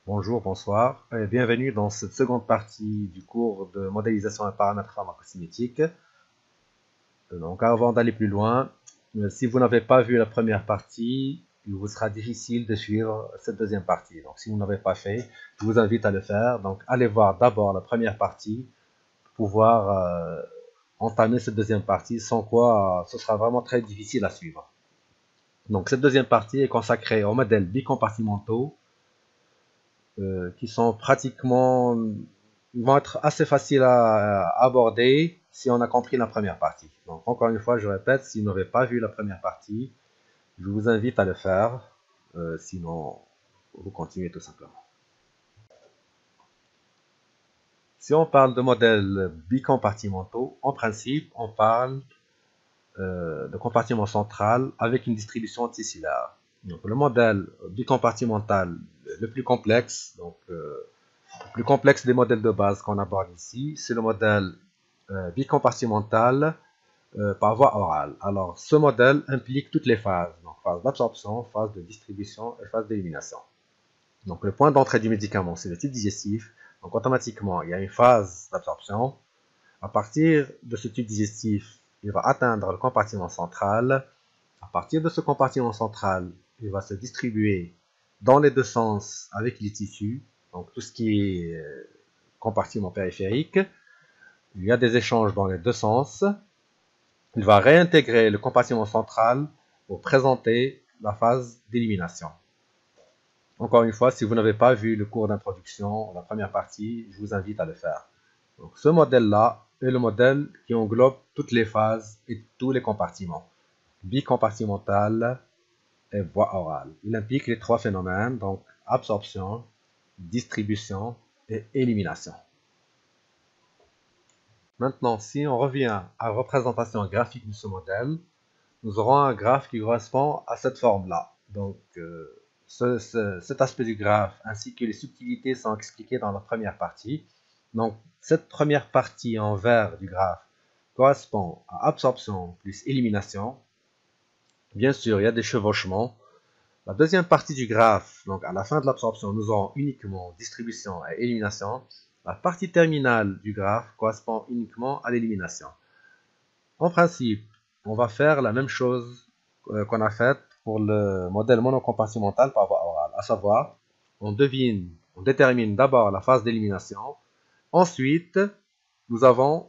Bonjour, bonsoir, et bienvenue dans cette seconde partie du cours de modélisation et paramètres pharmacocinétiques. Donc avant d'aller plus loin, si vous n'avez pas vu la première partie, il vous sera difficile de suivre cette deuxième partie. Donc si vous n'avez pas fait, je vous invite à le faire. Donc allez voir d'abord la première partie pour pouvoir entamer cette deuxième partie, sans quoi ce sera vraiment très difficile à suivre. Donc cette deuxième partie est consacrée aux modèles bicompartimentaux qui sont pratiquement, ils vont être assez faciles à aborder si on a compris la première partie. Donc encore une fois, je répète, si vous n'avez pas vu la première partie, je vous invite à le faire, sinon vous continuez tout simplement. Si on parle de modèles bicompartimentaux, en principe, on parle de compartiment central avec une distribution tissulaire. Donc le modèle bicompartimental le plus complexe, le plus complexe des modèles de base qu'on aborde ici, c'est le modèle bicompartimental par voie orale. Alors, ce modèle implique toutes les phases, donc phase d'absorption, phase de distribution et phase d'élimination. Donc, le point d'entrée du médicament, c'est le tube digestif. Donc, automatiquement, il y a une phase d'absorption. À partir de ce tube digestif, il va atteindre le compartiment central. À partir de ce compartiment central, il va se distribuer dans les deux sens avec les tissus, donc tout ce qui est compartiment périphérique. Il y a des échanges dans les deux sens. Il va réintégrer le compartiment central pour présenter la phase d'élimination. Encore une fois, si vous n'avez pas vu le cours d'introduction, la première partie, je vous invite à le faire. Donc, ce modèle-là est le modèle qui englobe toutes les phases et tous les compartiments. Bicompartimental et voie orale. Il implique les trois phénomènes, donc absorption, distribution et élimination. Maintenant, si on revient à la représentation graphique de ce modèle, nous aurons un graphe qui correspond à cette forme-là. Donc, cet aspect du graphe ainsi que les subtilités sont expliquées dans la première partie. Donc, cette première partie en vert du graphe correspond à absorption plus élimination. Bien sûr, il y a des chevauchements. La deuxième partie du graphe, donc à la fin de l'absorption, nous aurons uniquement distribution et élimination. La partie terminale du graphe correspond uniquement à l'élimination. En principe, on va faire la même chose qu'on a faite pour le modèle monocompartimental par voie orale, à savoir, on détermine d'abord la phase d'élimination, ensuite, nous avons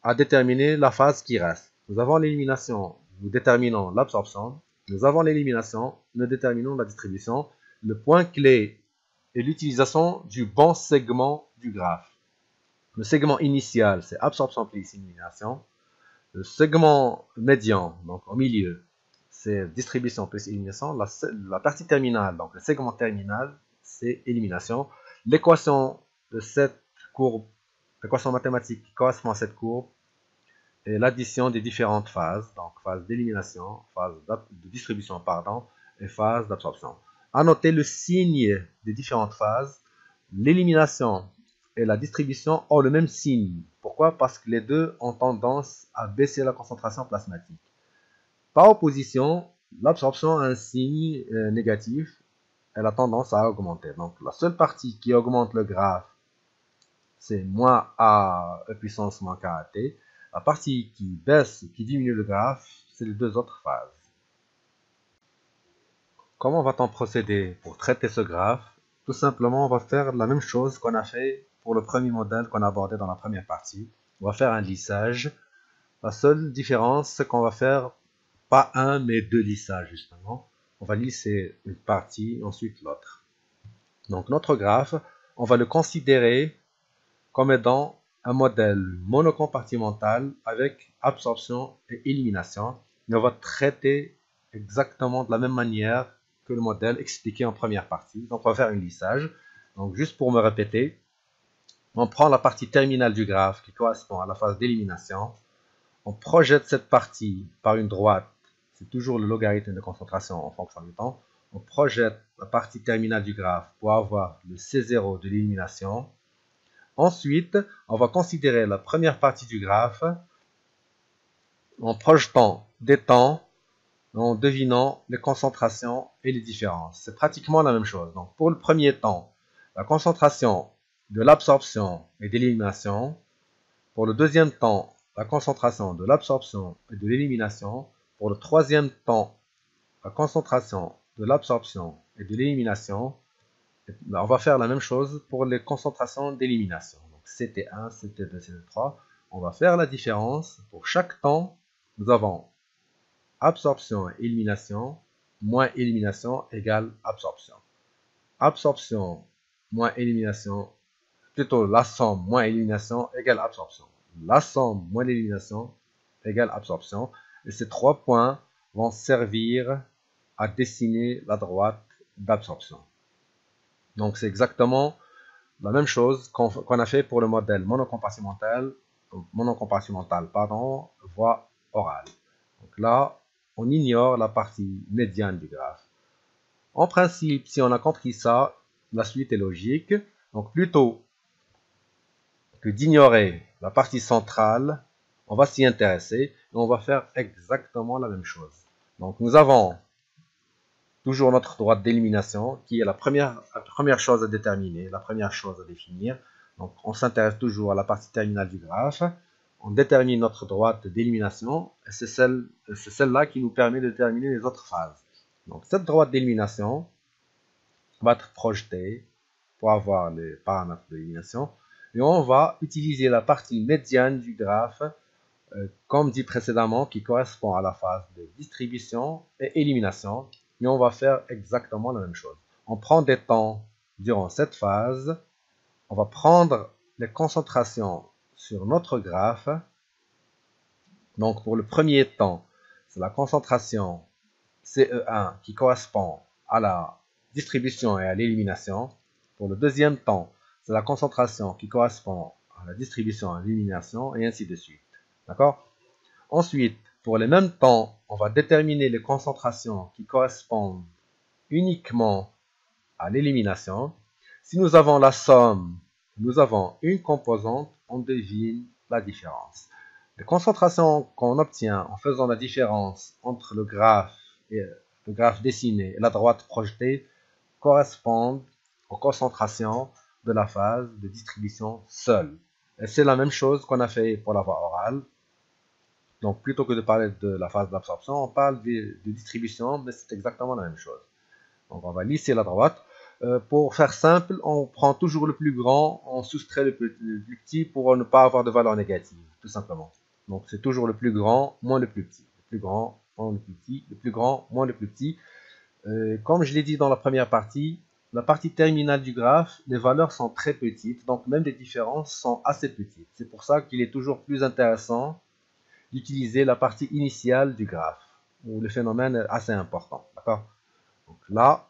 à déterminer la phase qui reste. Nous avons l'élimination, nous déterminons l'absorption, nous avons l'élimination, nous déterminons la distribution. Le point clé est l'utilisation du bon segment du graphe. Le segment initial, c'est absorption plus élimination. Le segment médian, donc au milieu, c'est distribution plus élimination. La partie terminale, donc le segment terminal, c'est élimination. L'équation de cette courbe, l'équation mathématique qui correspond à cette courbe, est l'addition des différentes phases, donc phase d'élimination, phase de distribution, pardon, et phase d'absorption. À noter le signe des différentes phases. L'élimination et la distribution ont le même signe. Pourquoi? Parce que les deux ont tendance à baisser la concentration plasmatique. Par opposition, l'absorption a un signe négatif. Elle a tendance à augmenter. Donc, la seule partie qui augmente le graphe, c'est moins A puissance moins KAT. La partie qui baisse, qui diminue le graphe, c'est les deux autres phases. Comment va-t-on procéder pour traiter ce graphe? Tout simplement, on va faire la même chose qu'on a fait pour le premier modèle qu'on a abordé dans la première partie. On va faire un lissage. La seule différence, c'est qu'on va faire pas un, mais deux lissages, justement. On va lisser une partie, ensuite l'autre. Donc, notre graphe, on va le considérer comme étant un modèle monocompartimental avec absorption et élimination. Mais on va traiter exactement de la même manière que le modèle expliqué en première partie. Donc, on va faire un lissage. Donc, juste pour me répéter, on prend la partie terminale du graphe qui correspond à la phase d'élimination. On projette cette partie par une droite. C'est toujours le logarithme de concentration en fonction du temps. On projette la partie terminale du graphe pour avoir le C0 de l'élimination. Ensuite, on va considérer la première partie du graphe en projetant des temps en devinant les concentrations et les différences. C'est pratiquement la même chose. Donc, pour le premier temps, la concentration de l'absorption et de l'élimination. Pour le deuxième temps, la concentration de l'absorption et de l'élimination. Pour le troisième temps, la concentration de l'absorption et de l'élimination. On va faire la même chose pour les concentrations d'élimination. Donc CT1, CT2, CT3. On va faire la différence. Pour chaque temps, nous avons absorption et élimination moins élimination égale absorption. Absorption moins élimination, plutôt la somme moins élimination égale absorption. La somme moins l'élimination égale absorption. Et ces trois points vont servir à dessiner la droite d'absorption. Donc c'est exactement la même chose qu'on a fait pour le modèle monocompartimental, voie orale. Donc là, on ignore la partie médiane du graphe. En principe, si on a compris ça, la suite est logique. Donc plutôt que d'ignorer la partie centrale, on va s'y intéresser et on va faire exactement la même chose. Donc nous avons toujours notre droite d'élimination qui est la première chose à déterminer, la première chose à définir. Donc on s'intéresse toujours à la partie terminale du graphe. On détermine notre droite d'élimination et c'est celle-là qui nous permet de déterminer les autres phases. Donc cette droite d'élimination va être projetée pour avoir les paramètres d'élimination et on va utiliser la partie médiane du graphe comme dit précédemment qui correspond à la phase de distribution et élimination. Et on va faire exactement la même chose. On prend des temps durant cette phase. On va prendre les concentrations sur notre graphe. Donc pour le premier temps, c'est la concentration CE1 qui correspond à la distribution et à l'élimination. Pour le deuxième temps, c'est la concentration qui correspond à la distribution et à l'élimination, et ainsi de suite. D'accord? Ensuite, pour les mêmes temps, on va déterminer les concentrations qui correspondent uniquement à l'élimination. Si nous avons la somme, nous avons une composante, on devine la différence. Les concentrations qu'on obtient en faisant la différence entre le graphe dessiné et la droite projetée correspondent aux concentrations de la phase de distribution seule. Et c'est la même chose qu'on a fait pour la voie orale. Donc, plutôt que de parler de la phase d'absorption, on parle de distribution, mais c'est exactement la même chose. Donc, on va lisser la droite. Pour faire simple, on prend toujours le plus grand, on soustrait le plus petit pour ne pas avoir de valeur négative, tout simplement. Donc, c'est toujours le plus grand moins le plus petit. Le plus grand moins le plus petit, le plus grand moins le plus petit. Comme je l'ai dit dans la première partie, la partie terminale du graphe, les valeurs sont très petites, donc même les différences sont assez petites. C'est pour ça qu'il est toujours plus intéressant d'utiliser la partie initiale du graphe, où le phénomène est assez important. D'accord? Donc là,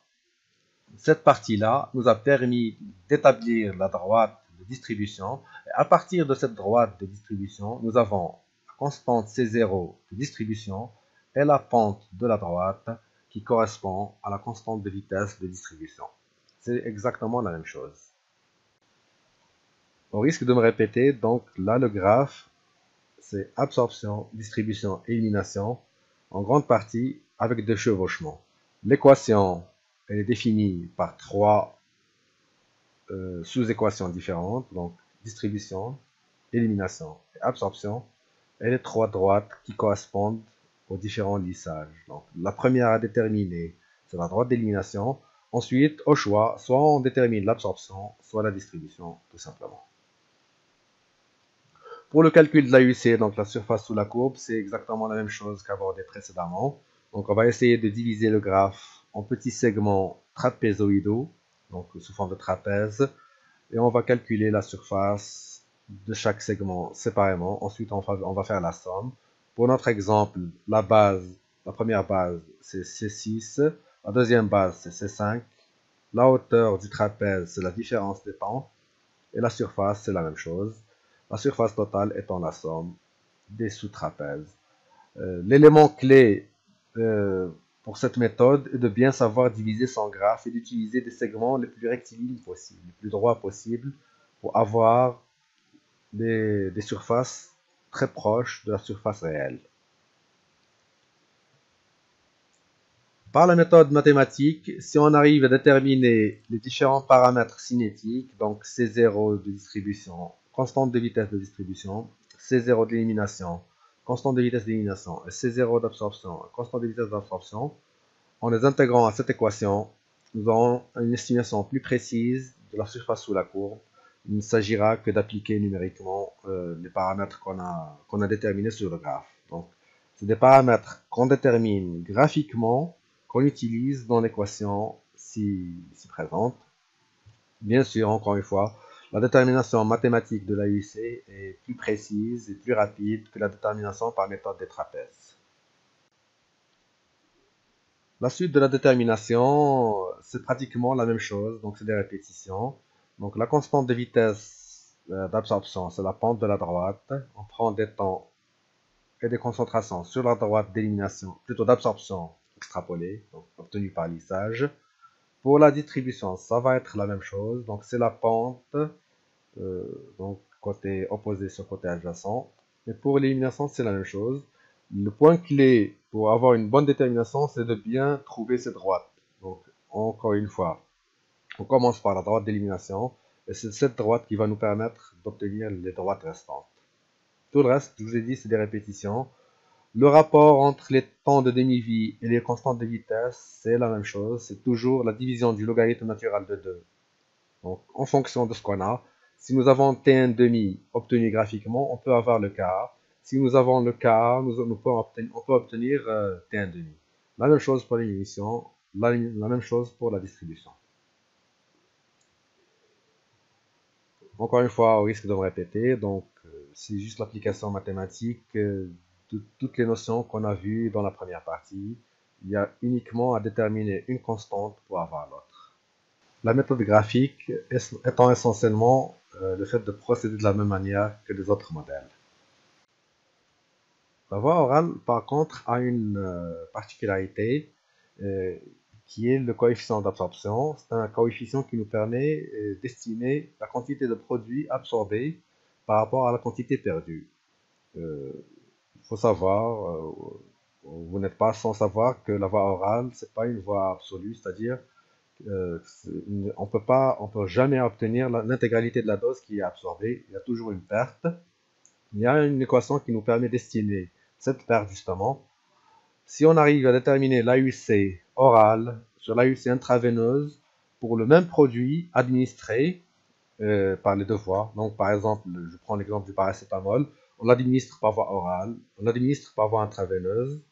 cette partie-là nous a permis d'établir la droite de distribution. Et à partir de cette droite de distribution, nous avons la constante C0 de distribution et la pente de la droite qui correspond à la constante de vitesse de distribution. C'est exactement la même chose. Au risque de me répéter, donc là le graphe, c'est absorption, distribution, élimination, en grande partie avec des chevauchements. L'équation est définie par trois sous-équations différentes, donc distribution, élimination et absorption, et les trois droites qui correspondent aux différents lissages. Donc la première à déterminer, c'est la droite d'élimination. Ensuite, au choix, soit on détermine l'absorption, soit la distribution, tout simplement. Pour le calcul de l'AUC, donc la surface sous la courbe, c'est exactement la même chose qu'abordé précédemment. Donc on va essayer de diviser le graphe en petits segments trapézoïdaux, donc sous forme de trapèze, et on va calculer la surface de chaque segment séparément. Ensuite, on va faire la somme. Pour notre exemple, la première base, c'est C6, la deuxième base, c'est C5, la hauteur du trapèze, c'est la différence des temps, et la surface, c'est la même chose. La surface totale étant la somme des sous-trapèzes. L'élément clé pour cette méthode est de bien savoir diviser son graphe et d'utiliser des segments les plus rectilignes possibles, les plus droits possibles, pour avoir des surfaces très proches de la surface réelle. Par la méthode mathématique, si on arrive à déterminer les différents paramètres cinétiques, donc C0 de distribution, constante de vitesse de distribution, C0 d'élimination, constante de vitesse d'élimination, et C0 d'absorption, constante de vitesse d'absorption, en les intégrant à cette équation, nous aurons une estimation plus précise de la surface sous la courbe. Il ne s'agira que d'appliquer numériquement les paramètres qu'on a déterminés sur le graphe. Donc, c'est des paramètres qu'on détermine graphiquement, qu'on utilise dans l'équation si présente. Bien sûr, encore une fois, la détermination mathématique de l'AUC est plus précise et plus rapide que la détermination par méthode des trapèzes. La suite de la détermination, c'est pratiquement la même chose, donc c'est des répétitions. Donc la constante de vitesse d'absorption, c'est la pente de la droite. On prend des temps et des concentrations sur la droite d'élimination, plutôt d'absorption extrapolée, donc obtenue par lissage. Pour la distribution, ça va être la même chose, donc c'est la pente, donc côté opposé sur côté adjacent. Et pour l'élimination, c'est la même chose. Le point clé pour avoir une bonne détermination, c'est de bien trouver ces droites. Donc, encore une fois, on commence par la droite d'élimination, et c'est cette droite qui va nous permettre d'obtenir les droites restantes. Tout le reste, je vous ai dit, c'est des répétitions. Le rapport entre les temps de demi-vie et les constantes de vitesse, c'est la même chose. C'est toujours la division du logarithme naturel de 2. Donc, en fonction de ce qu'on a, si nous avons T1 demi obtenu graphiquement, on peut avoir le quart. Si nous avons le quart, on peut obtenir T1 demi. La même chose pour l'émission, la même chose pour la distribution. Encore une fois, au risque de me répéter, donc c'est juste l'application mathématique de toutes les notions qu'on a vues dans la première partie. Il y a uniquement à déterminer une constante pour avoir l'autre. La méthode graphique étant essentiellement le fait de procéder de la même manière que les autres modèles. La voie orale, par contre, a une particularité qui est le coefficient d'absorption. C'est un coefficient qui nous permet d'estimer la quantité de produit absorbé par rapport à la quantité perdue. Il faut savoir, vous n'êtes pas sans savoir que la voie orale, c'est pas une voie absolue, c'est-à-dire on peut jamais obtenir l'intégralité de la dose qui est absorbée. Il y a toujours une perte. Il y a une équation qui nous permet d'estimer cette perte justement. Si on arrive à déterminer l'AUC orale sur l'AUC intraveineuse pour le même produit administré par les deux voies, donc par exemple, je prends l'exemple du paracétamol, on l'administre par voie orale, on l'administre par voie intraveineuse,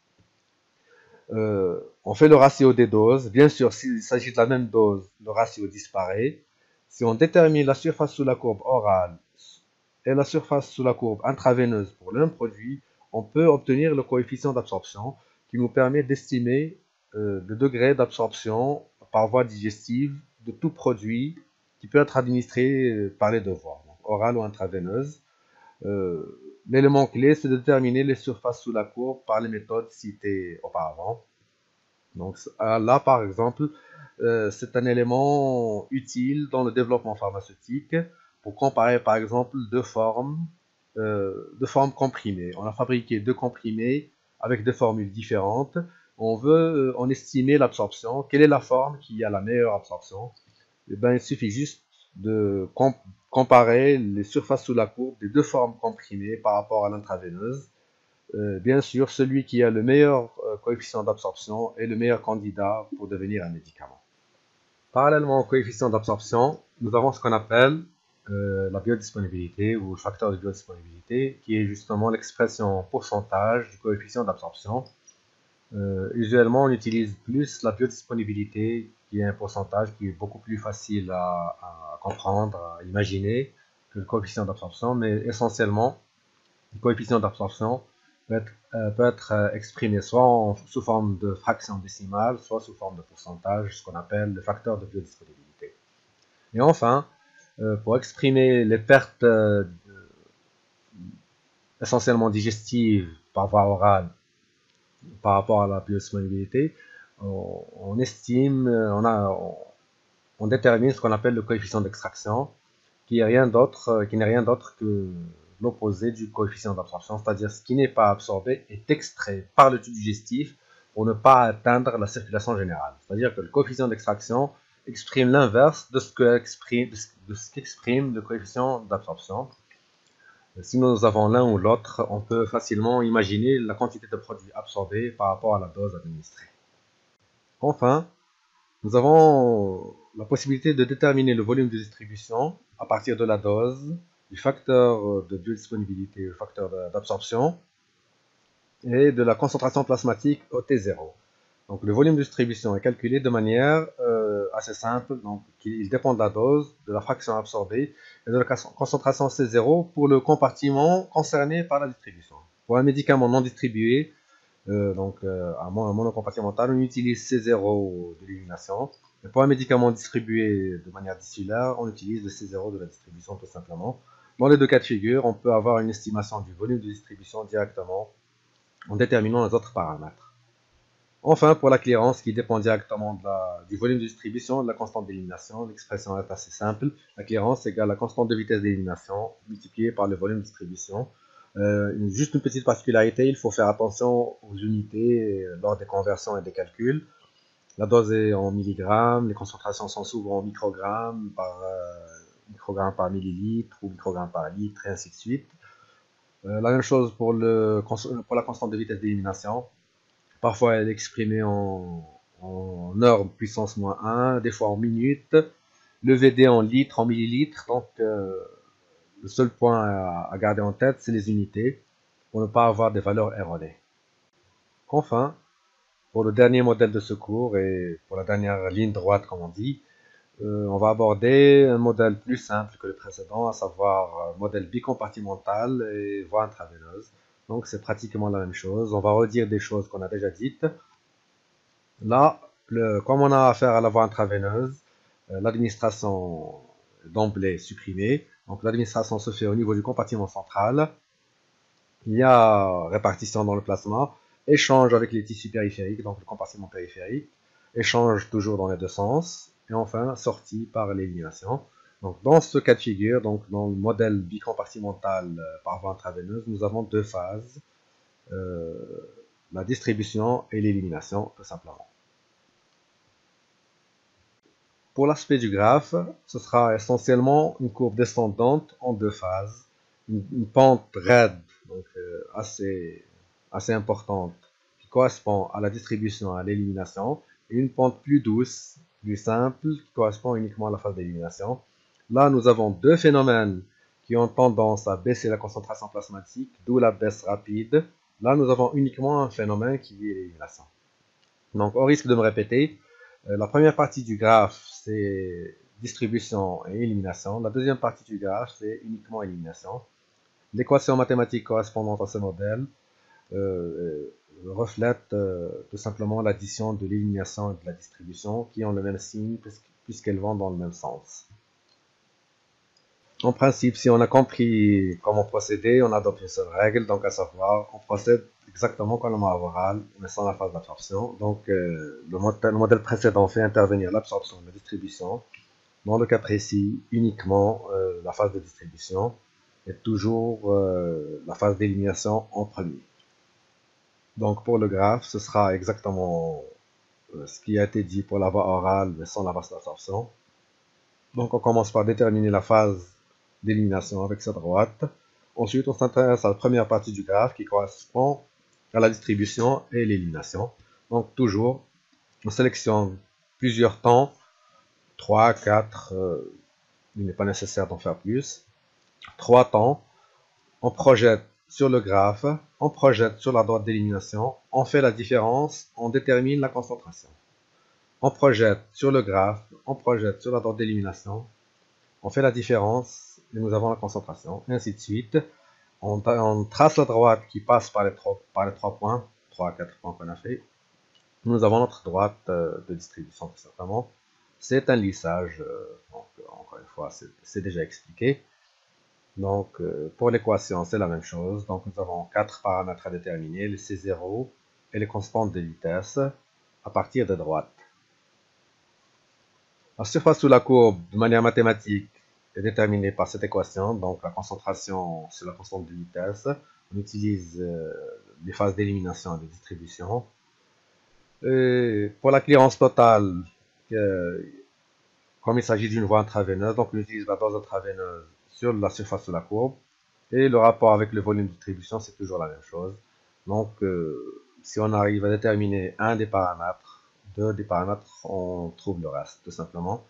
on fait le ratio des doses. Bien sûr, s'il s'agit de la même dose, le ratio disparaît. Si on détermine la surface sous la courbe orale et la surface sous la courbe intraveineuse pour le même produit, on peut obtenir le coefficient d'absorption qui nous permet d'estimer le degré d'absorption par voie digestive de tout produit qui peut être administré par les deux voies, donc orale ou intraveineuse. L'élément clé, c'est de déterminer les surfaces sous la courbe par les méthodes citées auparavant. Donc là, par exemple, c'est un élément utile dans le développement pharmaceutique pour comparer, par exemple, deux formes comprimées. On a fabriqué deux comprimés avec deux formules différentes. On veut en estimer l'absorption. Quelle est la forme qui a la meilleure absorption? Eh ben, il suffit juste de comparer les surfaces sous la courbe des deux formes comprimées par rapport à l'intraveineuse. Bien sûr, celui qui a le meilleur coefficient d'absorption est le meilleur candidat pour devenir un médicament. Parallèlement au coefficient d'absorption, nous avons ce qu'on appelle la biodisponibilité ou le facteur de biodisponibilité, qui est justement l'expression en pourcentage du coefficient d'absorption. Usuellement, on utilise plus la biodisponibilité, qui est un pourcentage qui est beaucoup plus facile à comprendre, à imaginer que le coefficient d'absorption, mais essentiellement, le coefficient d'absorption peut être exprimé soit sous forme de fraction décimale, soit sous forme de pourcentage, ce qu'on appelle le facteur de biodisponibilité. Et enfin, pour exprimer les pertes essentiellement digestives par voie orale par rapport à la biodisponibilité, on estime, on détermine ce qu'on appelle le coefficient d'extraction, qui n'est rien d'autre que l'opposé du coefficient d'absorption, c'est-à-dire ce qui n'est pas absorbé est extrait par le tube digestif pour ne pas atteindre la circulation générale. C'est-à-dire que le coefficient d'extraction exprime l'inverse de ce qu'exprime le coefficient d'absorption. Si nous avons l'un ou l'autre, on peut facilement imaginer la quantité de produit absorbé par rapport à la dose administrée. Enfin, nous avons la possibilité de déterminer le volume de distribution à partir de la dose, du facteur de biodisponibilité, le facteur d'absorption, et de la concentration plasmatique au T0. Donc le volume de distribution est calculé de manière assez simple, donc il dépend de la dose, de la fraction absorbée et de la concentration C0 pour le compartiment concerné par la distribution. Pour un médicament non distribué, à monocompartimental, on utilise C0 de l'élimination. Et pour un médicament distribué de manière dissulaire, on utilise le C0 de la distribution tout simplement. Dans les deux cas de figure, on peut avoir une estimation du volume de distribution directement en déterminant les autres paramètres. Enfin, pour la clairance qui dépend directement du volume de distribution et de la constante d'élimination, l'expression est assez simple. La clairance égale la constante de vitesse d'élimination multipliée par le volume de distribution. Juste une petite particularité, il faut faire attention aux unités lors des conversions et des calculs. La dose est en milligrammes, les concentrations sont souvent en microgrammes par millilitre ou microgrammes par litre, et ainsi de suite. La même chose pour la constante de vitesse d'élimination. Parfois, elle est exprimée en heures puissance moins 1, des fois en minutes. Le VD en litres, en millilitres. Donc, le seul point à garder en tête, c'est les unités, pour ne pas avoir des valeurs erronées. Enfin, pour le dernier modèle de secours et pour la dernière ligne droite, comme on dit, on va aborder un modèle plus simple que le précédent, à savoir un modèle bicompartimental et voie intraveineuse. Donc c'est pratiquement la même chose. On va redire des choses qu'on a déjà dites. Là, comme on a affaire à la voie intraveineuse, l'administration d'emblée supprimée. Donc l'administration se fait au niveau du compartiment central. Il y a répartition dans le plasma, échange avec les tissus périphériques, donc le compartiment périphérique, échange toujours dans les deux sens, et enfin sortie par l'élimination. Donc dans ce cas de figure, donc dans le modèle bicompartimental par voie intraveineuse, nous avons deux phases, la distribution et l'élimination tout simplement. Pour l'aspect du graphe, ce sera essentiellement une courbe descendante en deux phases, une pente raide, donc assez importante, qui correspond à la distribution et à l'élimination, et une pente plus douce, plus simple, qui correspond uniquement à la phase d'élimination. Là, nous avons deux phénomènes qui ont tendance à baisser la concentration plasmatique, d'où la baisse rapide. Là, nous avons uniquement un phénomène qui est l'élimination. Donc, au risque de me répéter, la première partie du graphe, c'est distribution et élimination. La deuxième partie du graphe, c'est uniquement élimination. L'équation mathématique correspondante à ce modèle reflète tout simplement l'addition de l'élimination et de la distribution qui ont le même signe puisqu'elles vont dans le même sens. En principe, si on a compris comment procéder, on adopte une seule règle, donc à savoir, on procède exactement comme le mot oral, mais sans la phase d'absorption. Donc, le modèle précédent fait intervenir l'absorption et la distribution. Dans le cas précis, uniquement la phase de distribution et toujours la phase d'élimination en premier. Donc, pour le graphe, ce sera exactement ce qui a été dit pour la voie orale, mais sans la phase d'absorption. Donc, on commence par déterminer la phase d'élimination avec sa droite. Ensuite, on s'intéresse à la première partie du graphe qui correspond à la distribution et l'élimination. Donc, toujours, on sélectionne plusieurs temps, 3, 4, il n'est pas nécessaire d'en faire plus. 3 temps, on projette sur le graphe, on projette sur la droite d'élimination, on fait la différence, on détermine la concentration. On projette sur le graphe, on projette sur la droite d'élimination, on fait la différence et nous avons la concentration, et ainsi de suite. On trace la droite qui passe par les 3 points, 3 à 4 points qu'on a fait. Nous avons notre droite de distribution tout simplement. C'est un lissage, donc encore une fois, c'est déjà expliqué. Donc pour l'équation, c'est la même chose. Donc nous avons 4 paramètres à déterminer, les C0 et les constantes de vitesse à partir de droite. La surface sous la courbe, de manière mathématique, est déterminée par cette équation. Donc la concentration sur la constante de vitesse. On utilise les phases d'élimination et de distribution. Et pour la clearance totale, euh, comme il s'agit d'une voie intraveineuse, donc on utilise la dose intraveineuse sur la surface de la courbe. Et le rapport avec le volume de distribution, c'est toujours la même chose. Donc, si on arrive à déterminer un des paramètres, deux des paramètres, on trouve le reste, tout simplement.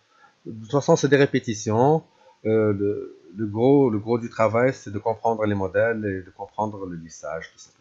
De toute façon, c'est des répétitions. Le gros du travail, c'est de comprendre les modèles et de comprendre le lissage, tout simplement.